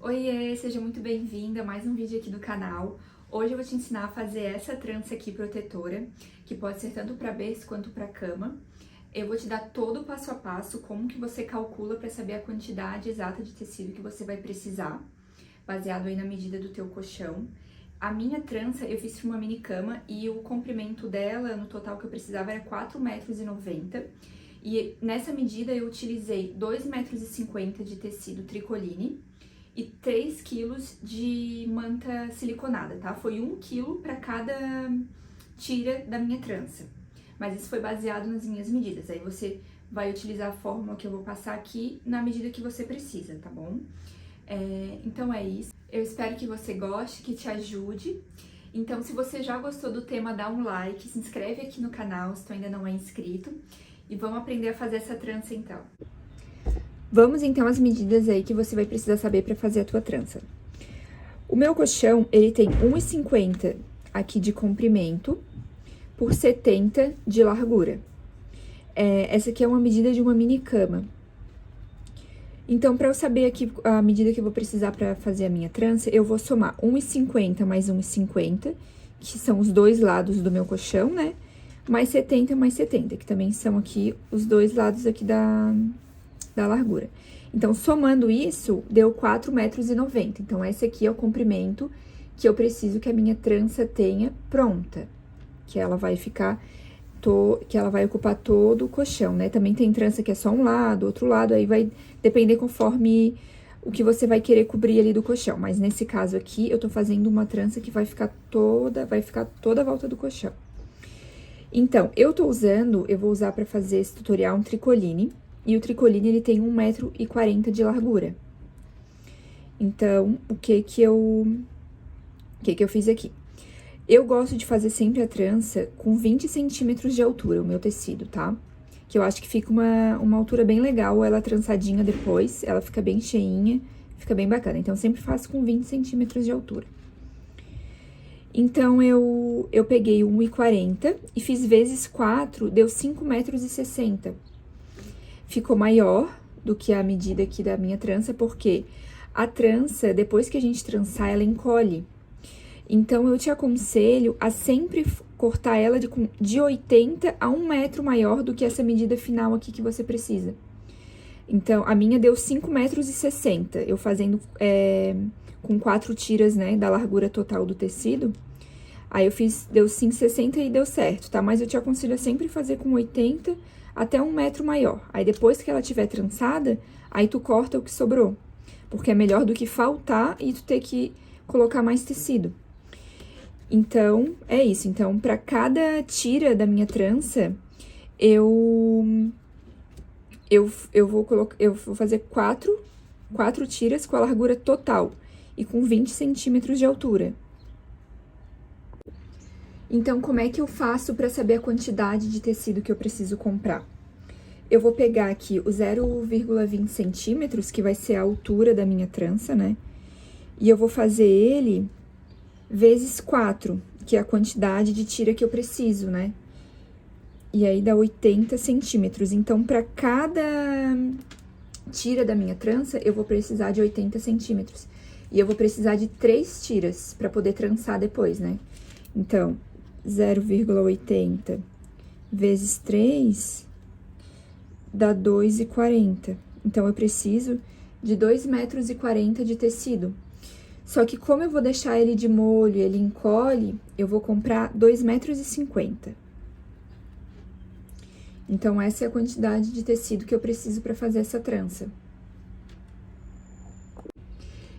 Oiê, seja muito bem-vinda a mais um vídeo aqui do canal. Hoje eu vou te ensinar a fazer essa trança aqui protetora, que pode ser tanto para berço quanto para cama. Eu vou te dar todo o passo a passo, como que você calcula para saber a quantidade exata de tecido que você vai precisar, baseado aí na medida do teu colchão. A minha trança eu fiz para uma mini cama e o comprimento dela, no total que eu precisava, era 4,90 m. E nessa medida eu utilizei 2,50 m de tecido tricoline e 3 quilos de manta siliconada, tá? Foi 1 quilo para cada tira da minha trança. Mas isso foi baseado nas minhas medidas. Aí você vai utilizar a fórmula que eu vou passar aqui na medida que você precisa, tá bom? Então é isso. Eu espero que você goste, que te ajude. Então, se você já gostou do tema, dá um like, se inscreve aqui no canal se tu ainda não é inscrito. E vamos aprender a fazer essa trança então. Vamos então às medidas aí que você vai precisar saber para fazer a tua trança. O meu colchão, ele tem 1,50 aqui de comprimento por 70 de largura. Essa aqui é uma medida de uma mini cama. Então, para eu saber aqui a medida que eu vou precisar para fazer a minha trança, eu vou somar 1,50 mais 1,50, que são os dois lados do meu colchão, né? Mais 70 mais 70, que também são aqui os dois lados aqui da largura. Então, somando isso, deu 4,90 m. Então, esse aqui é o comprimento que eu preciso que a minha trança tenha pronta. Que ela vai ficar, que ela vai ocupar todo o colchão, né? Também tem trança que é só um lado, outro lado, aí vai depender conforme o que você vai querer cobrir ali do colchão. Mas nesse caso aqui, eu tô fazendo uma trança que vai ficar toda a volta do colchão. Então, eu vou usar pra fazer esse tutorial um tricoline. E o tricoline, ele tem 1,40 m de largura. Então, o que que eu fiz aqui? Eu gosto de fazer sempre a trança com 20 centímetros de altura, o meu tecido, tá? Que eu acho que fica uma altura bem legal, ela trançadinha depois, ela fica bem cheinha, fica bem bacana. Então, eu sempre faço com 20 centímetros de altura. Então, eu peguei 1,40 m e fiz vezes 4, deu 5,60 m. Ficou maior do que a medida aqui da minha trança, porque a trança, depois que a gente trançar, ela encolhe. Então, eu te aconselho a sempre cortar ela de 80 a 1 metro maior do que essa medida final aqui que você precisa. Então, a minha deu 5,60 m, eu fazendo com 4 tiras, né, da largura total do tecido. Aí, deu 5,60 e deu certo, tá? Mas eu te aconselho a sempre fazer com 80 até 1 metro maior. Aí, depois que ela tiver trançada, aí tu corta o que sobrou. Porque é melhor do que faltar e tu ter que colocar mais tecido. Então, é isso. Então, para cada tira da minha trança, eu vou fazer quatro tiras com a largura total e com 20 centímetros de altura. Então, como é que eu faço para saber a quantidade de tecido que eu preciso comprar? Eu vou pegar aqui o 0,20 centímetros, que vai ser a altura da minha trança, né? E eu vou fazer ele vezes 4, que é a quantidade de tira que eu preciso, né? E aí dá 80 centímetros. Então, para cada tira da minha trança, eu vou precisar de 80 centímetros. E eu vou precisar de 3 tiras para poder trançar depois, né? Então, 0,80 vezes 3 dá 2,40. Então, eu preciso de 2,40 m de tecido. Só que como eu vou deixar ele de molho, ele encolhe, eu vou comprar 2,50 m. Então, essa é a quantidade de tecido que eu preciso para fazer essa trança.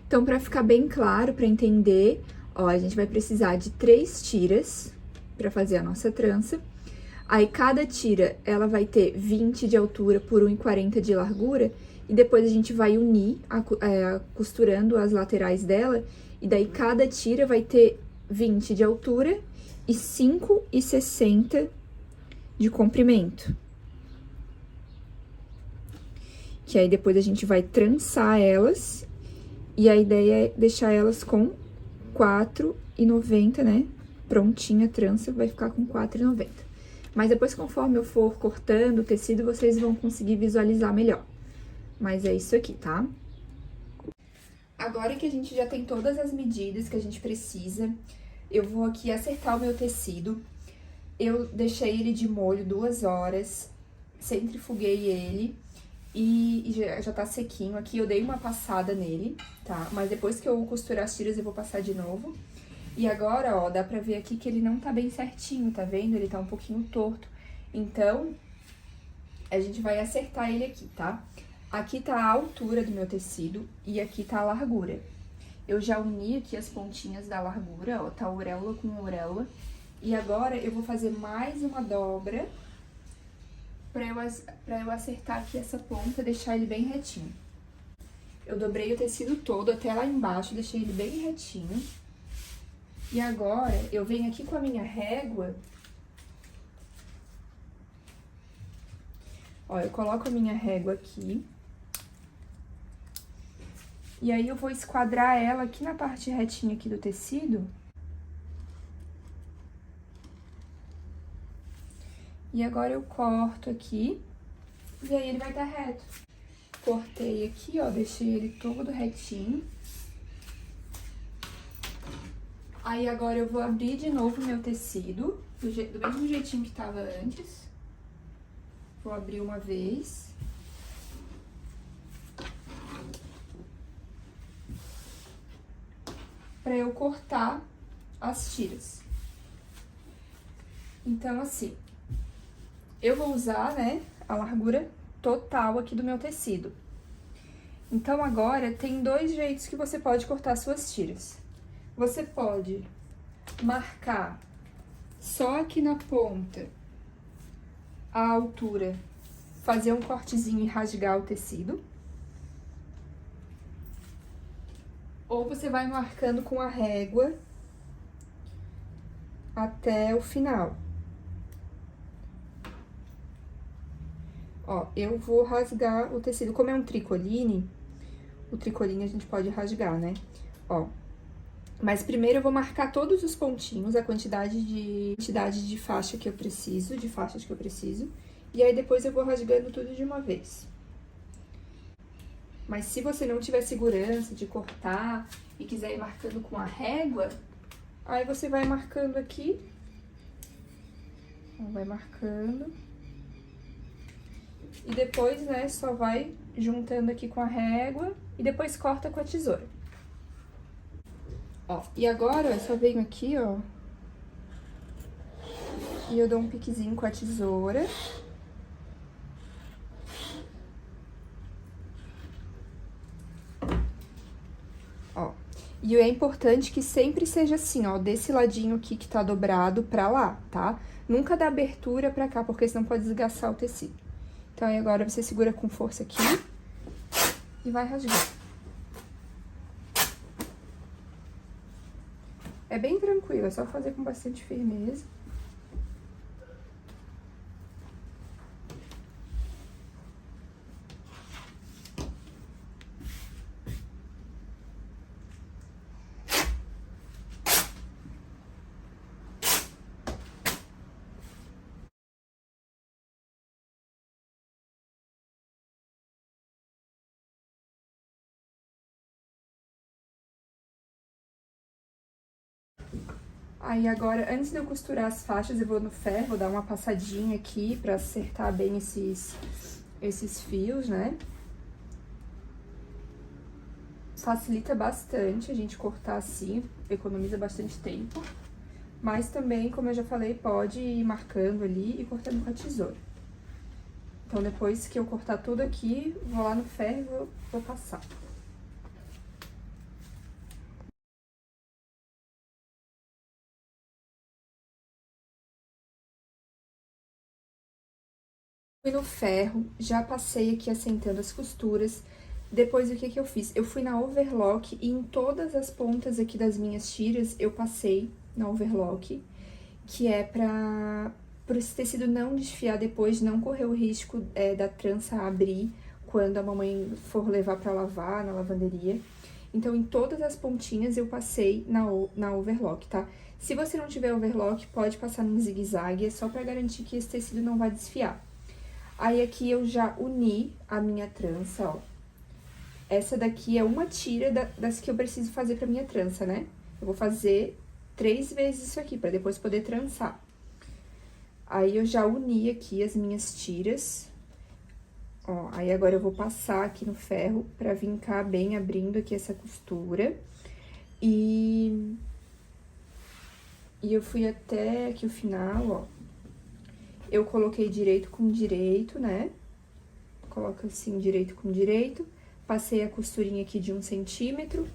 Então, para ficar bem claro, para entender, ó, a gente vai precisar de 3 tiras para fazer a nossa trança. Aí, cada tira, ela vai ter 20 de altura por 1,40 de largura, e depois a gente vai unir, costurando as laterais dela, e daí cada tira vai ter 20 de altura e 5,60 de comprimento. Que aí depois a gente vai trançar elas, e a ideia é deixar elas com 4,90, né? Prontinha a trança, vai ficar com 4,90. Mas depois, conforme eu for cortando o tecido, vocês vão conseguir visualizar melhor. Mas é isso aqui, tá? Agora que a gente já tem todas as medidas que a gente precisa, eu vou aqui acertar o meu tecido. Eu deixei ele de molho 2 horas, centrifuguei ele e já tá sequinho aqui. Eu dei uma passada nele, tá? Mas depois que eu costurar as tiras eu vou passar de novo. E agora, ó, dá pra ver aqui que ele não tá bem certinho, tá vendo? Ele tá um pouquinho torto. Então, a gente vai acertar ele aqui, tá? Aqui tá a altura do meu tecido e aqui tá a largura. Eu já uni aqui as pontinhas da largura, ó, tá auréola com auréola. E agora eu vou fazer mais uma dobra pra eu acertar aqui essa ponta, deixar ele bem retinho. Eu dobrei o tecido todo até lá embaixo, deixei ele bem retinho. E agora eu venho aqui com a minha régua. Ó, eu coloco a minha régua aqui. E aí eu vou esquadrar ela aqui na parte retinha aqui do tecido. E agora eu corto aqui, e aí ele vai estar reto. Cortei aqui, ó, deixei ele todo retinho. Aí agora eu vou abrir de novo o meu tecido, do mesmo jeitinho que tava antes. Vou abrir uma vez. Pra eu cortar as tiras. Então, assim, eu vou usar, né, a largura total aqui do meu tecido. Então, agora, tem 2 jeitos que você pode cortar suas tiras. Você pode marcar só aqui na ponta a altura, fazer um cortezinho e rasgar o tecido. Ou você vai marcando com a régua até o final. Ó, eu vou rasgar o tecido. Como é um tricoline, o tricoline a gente pode rasgar, né? Ó. Mas primeiro eu vou marcar todos os pontinhos, a quantidade de faixa que eu preciso, de faixas que eu preciso. E aí depois eu vou rasgando tudo de uma vez. Mas se você não tiver segurança de cortar e quiser ir marcando com a régua, aí você vai marcando aqui. Vai marcando. E depois, né, só vai juntando aqui com a régua e depois corta com a tesoura. Ó, e agora eu só venho aqui, ó, e eu dou um piquezinho com a tesoura. Ó, e é importante que sempre seja assim, ó, desse ladinho aqui que tá dobrado pra lá, tá? Nunca dá abertura pra cá, porque senão pode desgastar o tecido. Então, aí agora você segura com força aqui e vai rasgar. É bem tranquilo, é só fazer com bastante firmeza. Aí agora, antes de eu costurar as faixas, eu vou no ferro, vou dar uma passadinha aqui pra acertar bem esses fios, né? Facilita bastante a gente cortar assim, economiza bastante tempo. Mas também, como eu já falei, pode ir marcando ali e cortando com a tesoura. Então, depois que eu cortar tudo aqui, vou lá no ferro e vou passar. Fui no ferro, já passei aqui assentando as costuras. Depois, o que que eu fiz? Eu fui na overlock e em todas as pontas aqui das minhas tiras, eu passei na overlock, que é pra esse tecido não desfiar depois, não correr o risco da trança abrir quando a mamãe for levar pra lavar na lavanderia. Então, em todas as pontinhas eu passei na overlock, tá? Se você não tiver overlock, pode passar num zigue-zague, é só pra garantir que esse tecido não vai desfiar. Aí, aqui eu já uni a minha trança, ó. essa daqui é uma tira das que eu preciso fazer pra minha trança, né? Eu vou fazer 3 vezes isso aqui, pra depois poder trançar. Aí, eu já uni aqui as minhas tiras. Ó, aí agora eu vou passar aqui no ferro pra vincar bem, abrindo aqui essa costura. E eu fui até aqui o final, ó. Eu coloquei direito com direito, né? Coloco assim, direito com direito. Passei a costurinha aqui de 1 centímetro.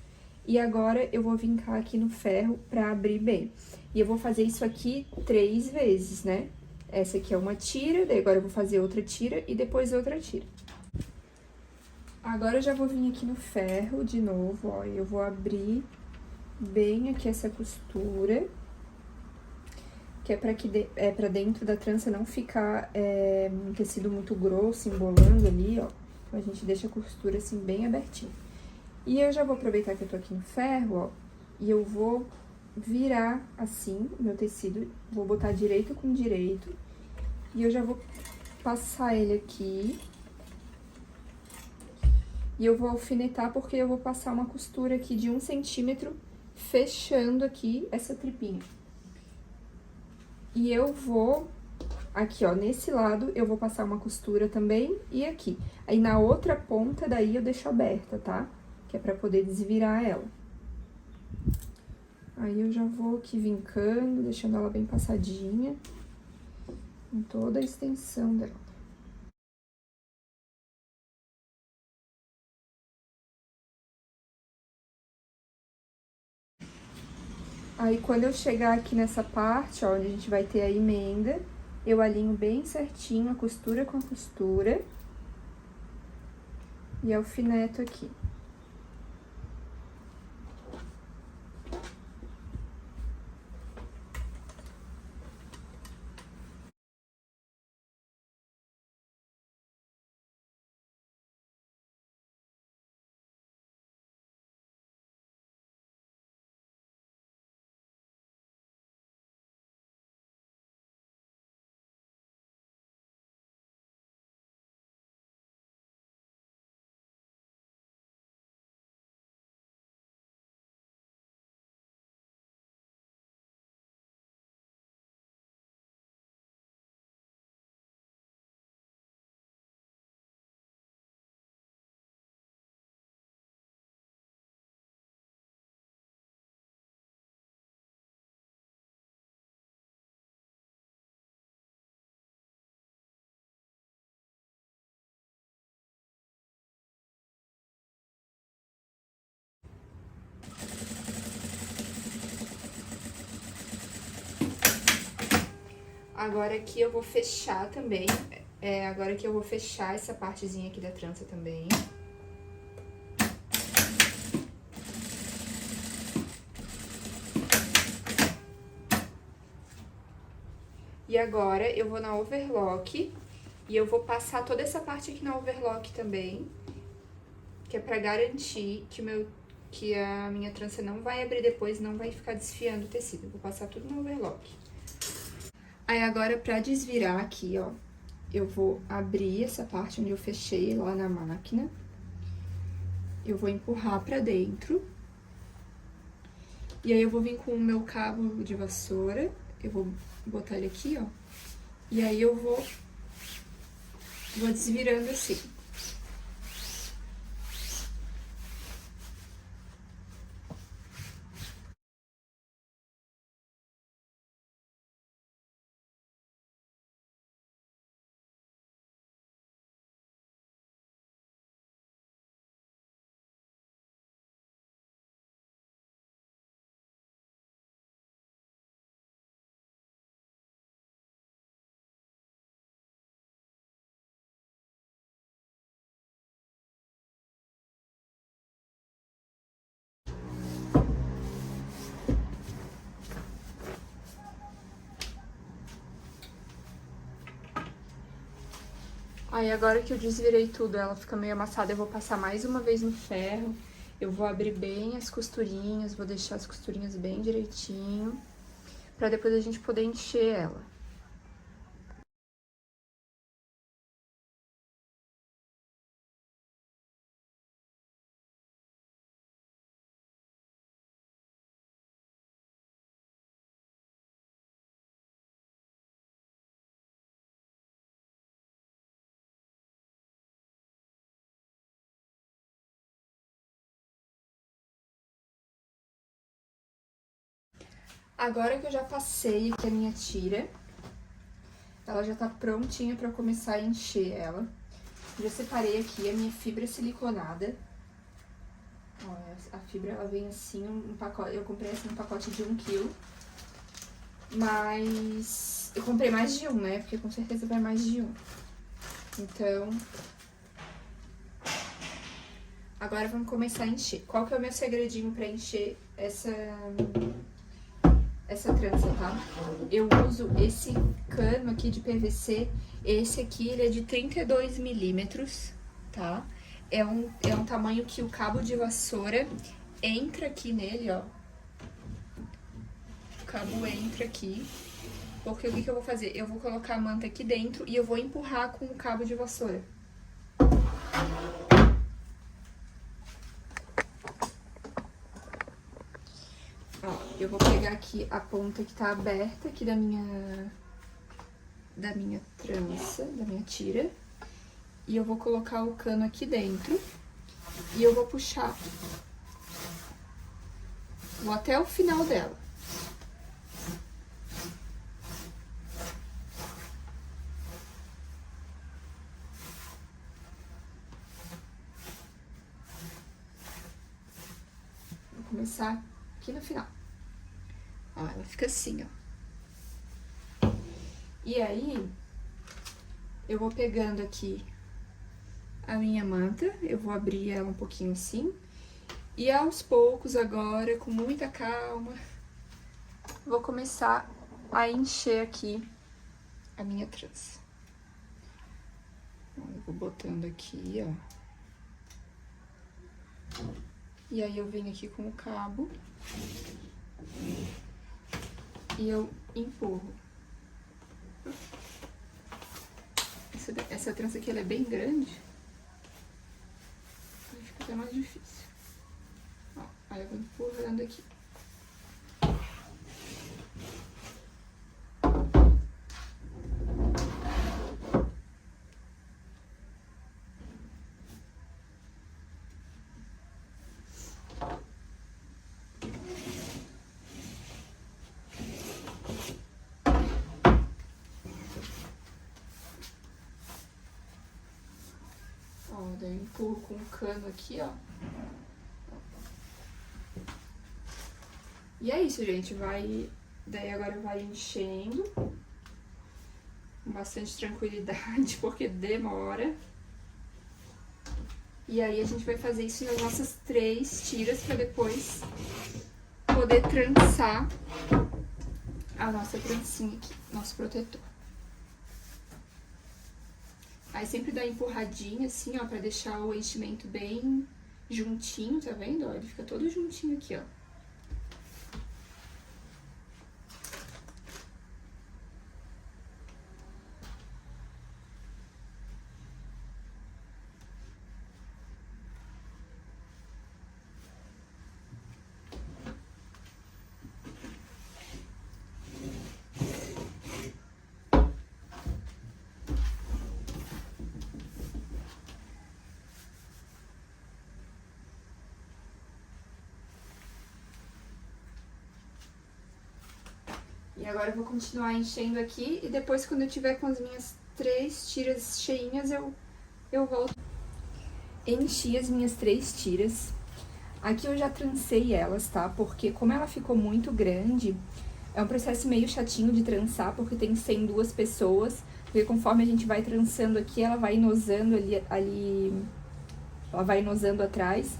E agora, eu vou vincar aqui no ferro pra abrir bem. E eu vou fazer isso aqui 3 vezes, né? Essa aqui é uma tira, daí agora eu vou fazer outra tira e depois outra tira. Agora, eu já vou vir aqui no ferro de novo, ó, e eu vou abrir bem aqui essa costura, que é pra dentro da trança não ficar um tecido muito grosso, embolando ali, ó. Então, a gente deixa a costura, assim, bem abertinha. E eu já vou aproveitar que eu tô aqui no ferro, ó, e eu vou virar, assim, o meu tecido, vou botar direito com direito, e eu já vou passar ele aqui. E eu vou alfinetar porque eu vou passar uma costura aqui de 1 centímetro, fechando aqui essa tripinha. E eu vou, aqui ó, nesse lado, eu vou passar uma costura também e aqui. Aí, na outra ponta, daí eu deixo aberta, tá? Que é pra poder desvirar ela. Aí, eu já vou aqui vincando, deixando ela bem passadinha, em toda a extensão dela. Aí, quando eu chegar aqui nessa parte, ó, onde a gente vai ter a emenda, eu alinho bem certinho a costura com a costura e alfineto aqui. Agora aqui eu vou fechar também, agora aqui eu vou fechar essa partezinha aqui da trança também. E agora, eu vou na overlock e eu vou passar toda essa parte aqui na overlock também, que é pra garantir que a minha trança não vai abrir depois, não vai ficar desfiando o tecido. Eu vou passar tudo na overlock. Aí, agora, pra desvirar aqui, ó, eu vou abrir essa parte onde eu fechei lá na máquina. Eu vou empurrar pra dentro. E aí, eu vou vir com o meu cabo de vassoura, eu vou botar ele aqui, ó. E aí, eu vou desvirando assim. Aí, agora que eu desvirei tudo, ela fica meio amassada, eu vou passar mais uma vez no ferro. Eu vou abrir bem as costurinhas, vou deixar as costurinhas bem direitinho, pra depois a gente poder encher ela. Agora que eu já passei aqui a minha tira, ela já tá prontinha pra eu começar a encher ela. Já separei aqui a minha fibra siliconada. Ó, a fibra, ela vem assim, um pacote, eu comprei assim um pacote de 1 kg. Mas eu comprei mais de um, né? Porque com certeza vai mais de um. Então, agora vamos começar a encher. Qual que é o meu segredinho pra encher essa trança, tá? Eu uso esse cano aqui de PVC. Esse aqui, ele é de 32 milímetros, tá? É um tamanho que o cabo de vassoura entra aqui nele, ó. O cabo entra aqui. Porque o que eu vou fazer? Eu vou colocar a manta aqui dentro e eu vou empurrar com o cabo de vassoura. Ó, eu vou pegar aqui a ponta que tá aberta aqui da minha trança, da minha tira. E eu vou colocar o cano aqui dentro. E eu vou puxar. Vou até o final dela. Vou começar aqui no final. Ó, ela fica assim, ó. E aí, eu vou pegando aqui a minha manta, eu vou abrir ela um pouquinho assim. E aos poucos agora, com muita calma, vou começar a encher aqui a minha trança. Eu vou botando aqui, ó. E aí eu venho aqui com o cabo e eu empurro. Essa trança aqui, ela é bem grande, aí fica até mais difícil. Ó, aí eu vou empurrando aqui. Daí eu empurro com o cano aqui, ó. E é isso, gente. Daí agora vai enchendo. Com bastante tranquilidade, porque demora. E aí a gente vai fazer isso nas nossas 3 tiras pra depois poder trançar a nossa trancinha aqui, nosso protetor. Aí sempre dá empurradinha assim, ó, pra deixar o enchimento bem juntinho, tá vendo? Ó, ele fica todo juntinho aqui, ó. E agora eu vou continuar enchendo aqui e depois, quando eu tiver com as minhas 3 tiras cheinhas, eu volto. Enchi as minhas 3 tiras. Aqui eu já trancei elas, tá? Porque como ela ficou muito grande, é um processo meio chatinho de trançar, porque tem que ser em 2 pessoas. Porque conforme a gente vai trançando aqui, ela vai inosando ali ela vai inosando atrás.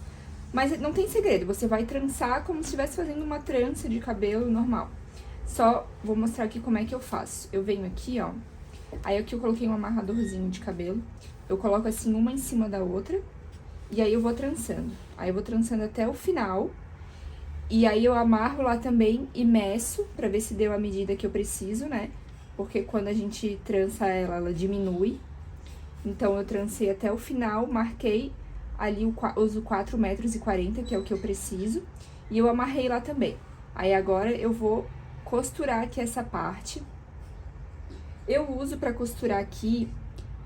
Mas não tem segredo, você vai trançar como se estivesse fazendo uma trança de cabelo normal. Só vou mostrar aqui como é que eu faço. Eu venho aqui, ó. Aí aqui eu coloquei um amarradorzinho de cabelo. Eu coloco assim uma em cima da outra. E aí eu vou trançando. Aí eu vou trançando até o final. E aí eu amarro lá também e meço pra ver se deu a medida que eu preciso, né? Porque quando a gente trança ela, ela diminui. Então eu trancei até o final, marquei ali os 4,40 metros, que é o que eu preciso. E eu amarrei lá também. Aí agora eu vou costurar aqui essa parte. Eu uso pra costurar aqui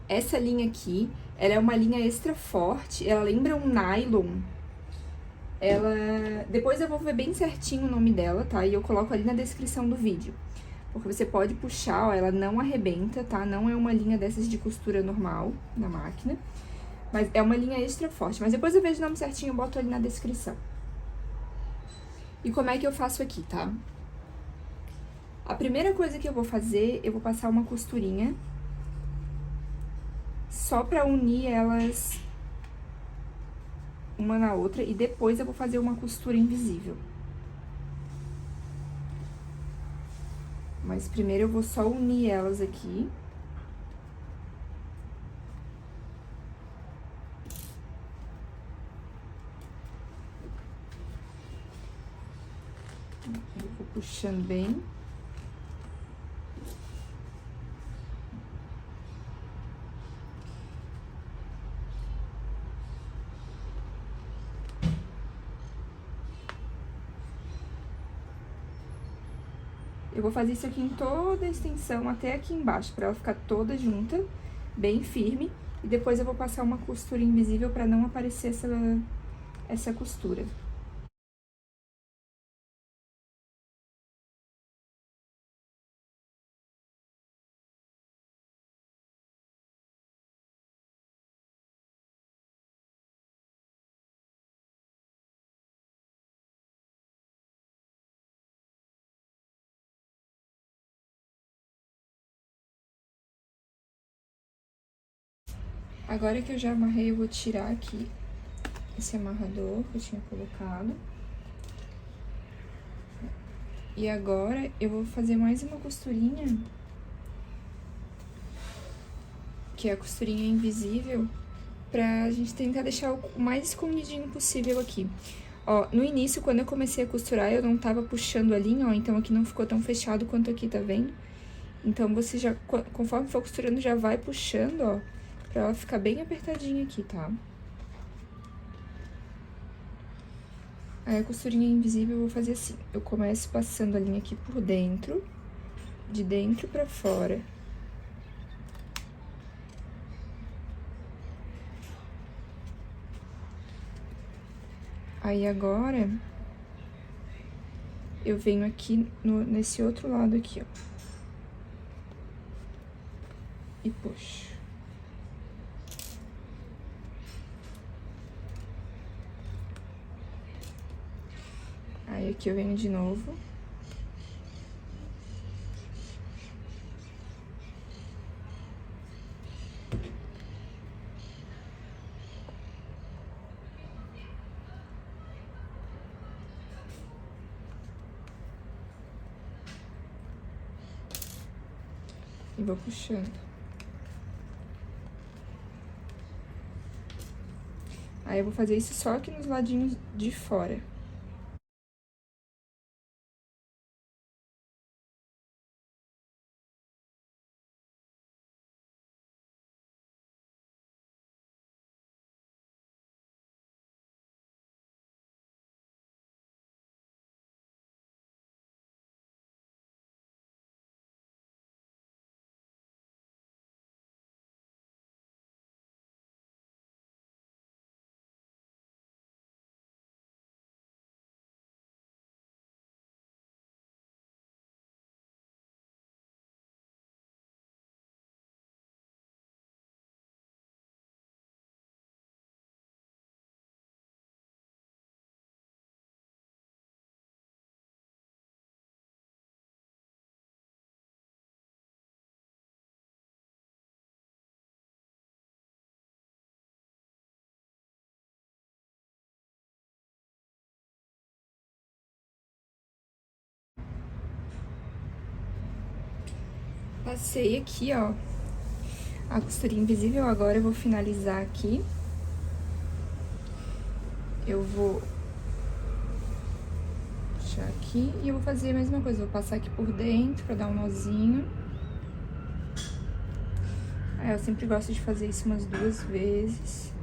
essa linha aqui. Ela é uma linha extra forte, ela lembra um nylon. ela... Depois eu vou ver bem certinho o nome dela, tá? E eu coloco ali na descrição do vídeo. Porque você pode puxar, ó, ela não arrebenta, tá? Não é uma linha dessas de costura normal na máquina. Mas é uma linha extra forte. Mas depois eu vejo o nome certinho e boto ali na descrição. E como é que eu faço aqui, tá? A primeira coisa que eu vou fazer, eu vou passar uma costurinha só pra unir elas uma na outra. E depois eu vou fazer uma costura invisível. Mas primeiro eu vou só unir elas aqui. Eu vou puxando bem. Eu vou fazer isso aqui em toda a extensão, até aqui embaixo, pra ela ficar toda junta, bem firme. E depois eu vou passar uma costura invisível pra não aparecer essa costura. Agora que eu já amarrei, eu vou tirar aqui esse amarrador que eu tinha colocado. E agora eu vou fazer mais uma costurinha, que é a costurinha invisível, pra gente tentar deixar o mais escondidinho possível aqui. Ó, no início, quando eu comecei a costurar, eu não tava puxando a linha, ó, então aqui não ficou tão fechado quanto aqui, tá vendo? Então, você já, conforme for costurando, já vai puxando, ó, pra ela ficar bem apertadinha aqui, tá? Aí, a costurinha invisível eu vou fazer assim. Eu começo passando a linha aqui por dentro, de dentro pra fora. Aí, agora, eu venho aqui nesse outro lado aqui, ó. E puxo. Aí, aqui eu venho de novo. E vou puxando. Aí, eu vou fazer isso só aqui nos ladinhos de fora. Passei aqui, ó, a costurinha invisível. Agora eu vou finalizar aqui. Eu vou puxar aqui e eu vou fazer a mesma coisa. Vou passar aqui por dentro pra dar um nozinho. Aí eu sempre gosto de fazer isso umas 2 vezes.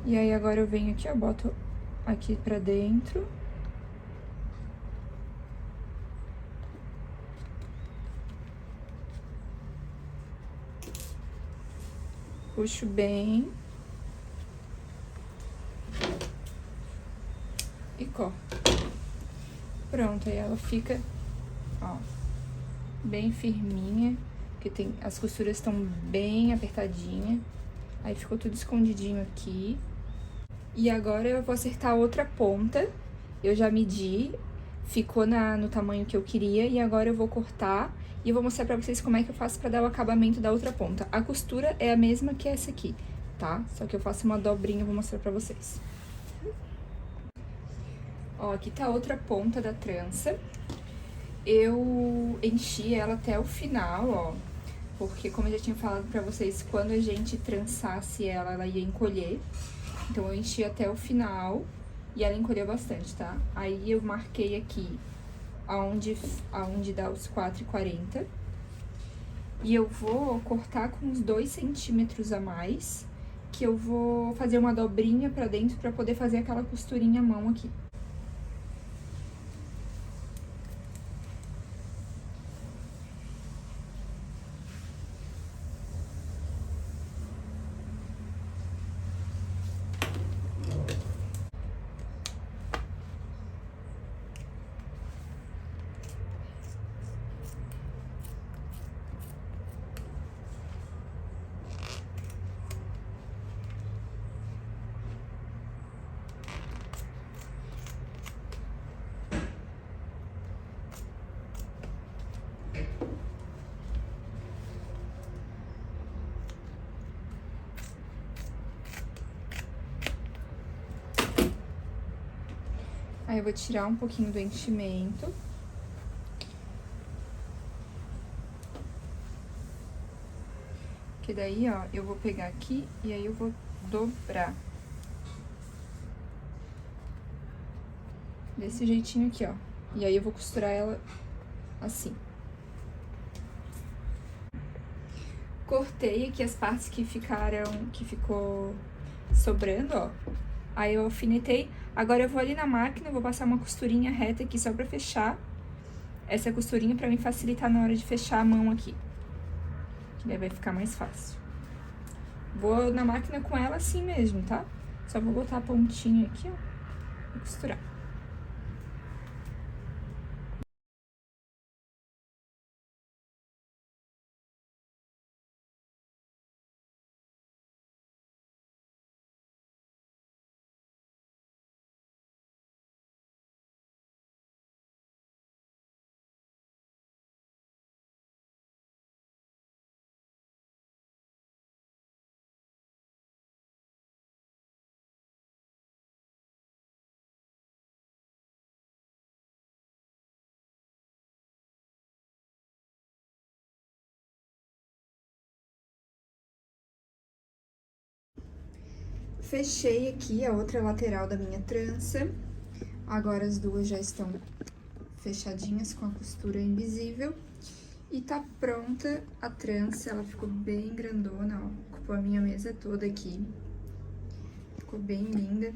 E aí agora eu venho aqui, ó, boto aqui pra dentro. puxo bem e corto. Pronto, aí ela fica, ó, bem firminha, porque as costuras estão bem apertadinhas. Aí ficou tudo escondidinho aqui. E agora eu vou acertar a outra ponta. Eu já medi, ficou no tamanho que eu queria, e agora eu vou cortar e eu vou mostrar pra vocês como é que eu faço pra dar o acabamento da outra ponta. A costura é a mesma que essa aqui, tá? Só que eu faço uma dobrinha, eu vou mostrar pra vocês. Ó, aqui tá a outra ponta da trança. Eu enchi ela até o final, ó, porque como eu já tinha falado pra vocês, quando a gente trançasse ela ia encolher. Então, eu enchi até o final e ela encolheu bastante, tá? Aí, eu marquei aqui aonde dá os 4,40. E eu vou cortar com uns 2 centímetros a mais, que eu vou fazer uma dobrinha pra dentro pra poder fazer aquela costurinha à mão aqui. Aí, eu vou tirar um pouquinho do enchimento. Que daí, ó, eu vou pegar aqui e aí eu vou dobrar. Desse jeitinho aqui, ó. E aí, eu vou costurar ela assim. Cortei aqui as partes que ficou sobrando, ó. Aí, eu alfinetei. Agora, eu vou ali na máquina, vou passar uma costurinha reta aqui só pra fechar essa costurinha pra me facilitar na hora de fechar a mão aqui. Que daí vai ficar mais fácil. Vou na máquina com ela assim mesmo, tá? Só vou botar a pontinha aqui, ó, e costurar. Fechei aqui a outra lateral da minha trança. Agora as duas já estão fechadinhas com a costura invisível. E tá pronta a trança, ela ficou bem grandona, ó. Ocupou a minha mesa toda aqui. Ficou bem linda.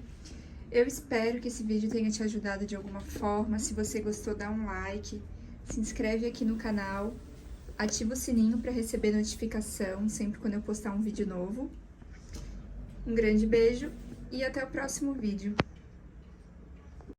Eu espero que esse vídeo tenha te ajudado de alguma forma. Se você gostou, dá um like, se inscreve aqui no canal, ativa o sininho para receber notificação sempre quando eu postar um vídeo novo. Um grande beijo e até o próximo vídeo.